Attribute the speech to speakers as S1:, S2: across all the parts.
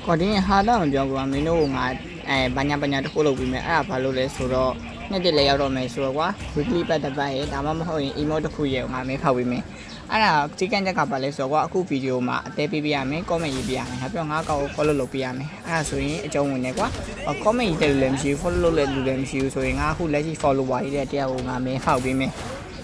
S1: ก่อนที่หาတော့မပြောဘူးကမင်းတို့ငါဘာညာတစ်ခုလုပ်ပြီးမယ်အဲ့ဒါဘာလို့လဲဆိုတော့နေ့တည်းလေးရောက်တော့မယ်ဆိုတော့ကွာ weekly ပတ်တစ်ပတ်ရဲ့ဒါမှမဟုတ်ရင် email တစ်ခုရဲ့ငါမင်းဖောက်ပြီးမယ်အဲ့ဒါစီကန်းချက်ကဘာလဲဆိုတော့ကွာအခုဗီဒီယိုမှာအသေးပေးပြရမယ် comment ရေးပြရမယ်နောက်ပြီးငါကောက် follow လုပ်ပြရမယ်အဲ့ဒါဆိုရင်အကျုံးဝင်တယ်ကွာ comment ရေးတယ်လူလည်းမရှိဘူး follow လုပ်တဲ့လူလည်းမရှိဘူးဆိုရင်ငါအခုလက်ရှိ follower ရေးတဲ့တရားကိုငါမင်းဖောက်ပြီးမယ်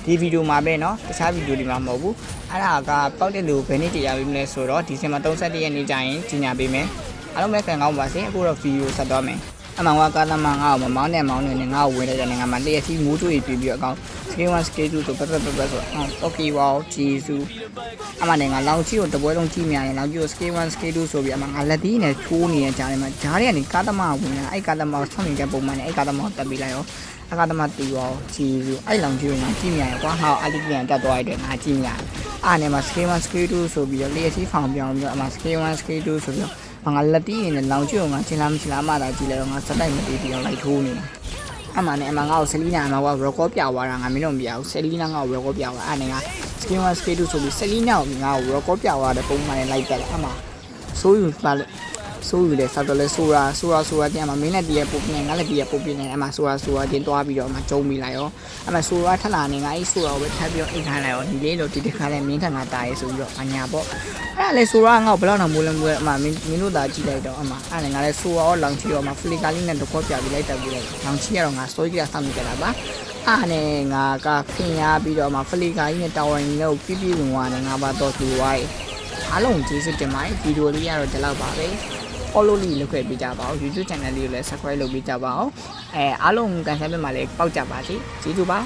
S1: ဒီဗီဒီယိုမှာပဲเนาะတခြားဗီဒီယိုတွေမှာမဟုတ်ဘူးအဲ့ဒါကပေါက်တဲ့လူဘယ်နေ့တရားပေးမလဲဆိုတော့ဒီဇင်ဘာ31ရက်နေ့ကျရင်ကြီးညာပေးမယ်အားလုံးပဲခံကောင်းပါစေအခုတော့ဗီဒီယိုဆက်သွားမယ်အမှန်ကကားသမားငါ့ကိုမမောင်းနဲ့မောင်းနေနဲ့ငါ့ကိုဝင်တဲ့နေငါမှတရက်စီမိုးတွေးပြီးပြီးအကောင် scale 1 scale 2ဆိုပတ်ဆိုโอเคပါဂျီစုအမှန်နဲ့ငါလောင်ချီကိုတပွဲလုံးကြည့်မြရင်လောင်ချီကို scale 1 scale 2ဆိုပြီးအမှငါလက်သီးနဲ့ချိုးနေတဲ့ကြားထဲမှာဂျားတွေကနေကားသမားကိုဝင်လာအဲ့ကားသမားကိုဆောင်းနေတဲ့ပုံမှန်နဲ့အဲ့ကားသမားကိုတက်ပြီးလိုက်ရောအကားသမားတီရောဂျီစုအဲ့လောင်ချီကိုငါကြည့်မြရကွာဟာအလီပြန်တက်သွားရတဲ့ငါကြည့်မြအားနဲ့မှာ scale 1 scale 2ဆိုပြီးတော့လျက်စီးဖောင်ပြောင်းပြီးတော့အမှ scale 1 scale 2ဆိုပြီးတော့ငါလက်တီးနေလောင်ကျွန်းငါချင်းလားမချင်းလားမှသာကြည့်လိုက်တော့ငါစတိုက်မတီးပြီးတော့လိုက်ထိုးနေတာအမှန်နဲ့အမှန်ငါ့ကိုဆယ်လီနာအမှက record ပြသွားတာငါမင်းတို့မပြဘူးဆယ်လီနာငါ့ကို record ပြသွားအဲ့နဲ့ငါ skin 1 skin 2ဆိုပြီးဆယ်လီနာကိုငါ့ကို record ပြသွားတဲ့ပုံမှန်နဲ့လိုက်တက်တယ်အမှဆိုးယူပါလေဆိုးယူတယ်ဆောက်တော့လဲဆိုတာတင်မှာမင်းနဲ့တည်းရဲ့ပုတ်ပြင်းငါလည်းတည်းရဲ့ပုတ်ပြင်းနေအမှဆိုတာတင်သွားပြီးတော့အမှကျုံမိလိုက်ရောအမှဆိုတာထက်လာနေငါအဲ့ဆိုတာကိုပဲထပ်ပြီးတော့အိတ်ခိုင်းလိုက်ရောဒီလေးလို့ဒီတစ်ခါလဲမင်းထက်ငါတာရဲဆိုပြီးတော့အညာပေါ့အဲ့ဒါလဲဆိုတာငါ့ကိုဘယ်တော့မှမိုးလဲမိုးအမှမင်းတို့သာကြည့်လိုက်တော့အမှအဲ့ဒါငါလဲဆိုတာရောလောင်ချီရောမှဖလီကာလေးနဲ့တော့ပြပြီးလိုက်တက်ပြီးလိုက်လောင်ချီကတော့ငါစိုးကြီးကစောင့်နေကြတာပါအားနဲ့ငါကခင်ရပြီးတော့မှဖလီကာကြီးနဲ့တာဝန်ကြီးနဲ့ပြပြဝင်သွားတယ်ငါပါတော့သူဝိုင်းအားလုံးကျေးဇူးတင်ပါတယ်ဗီဒီယိုလေးကတော့ဒီလောက်ပါပဲfollow လေးလုပ်ခဲ့ပေးကြပါဦး YouTube channel လေးကိုလည်း subscribe လုပ်ပေးကြပါဦးအားလုံးကန်ဆယ်ဘက်မှာလည်းပေါက်ကြပါစေကျေးဇူးပါ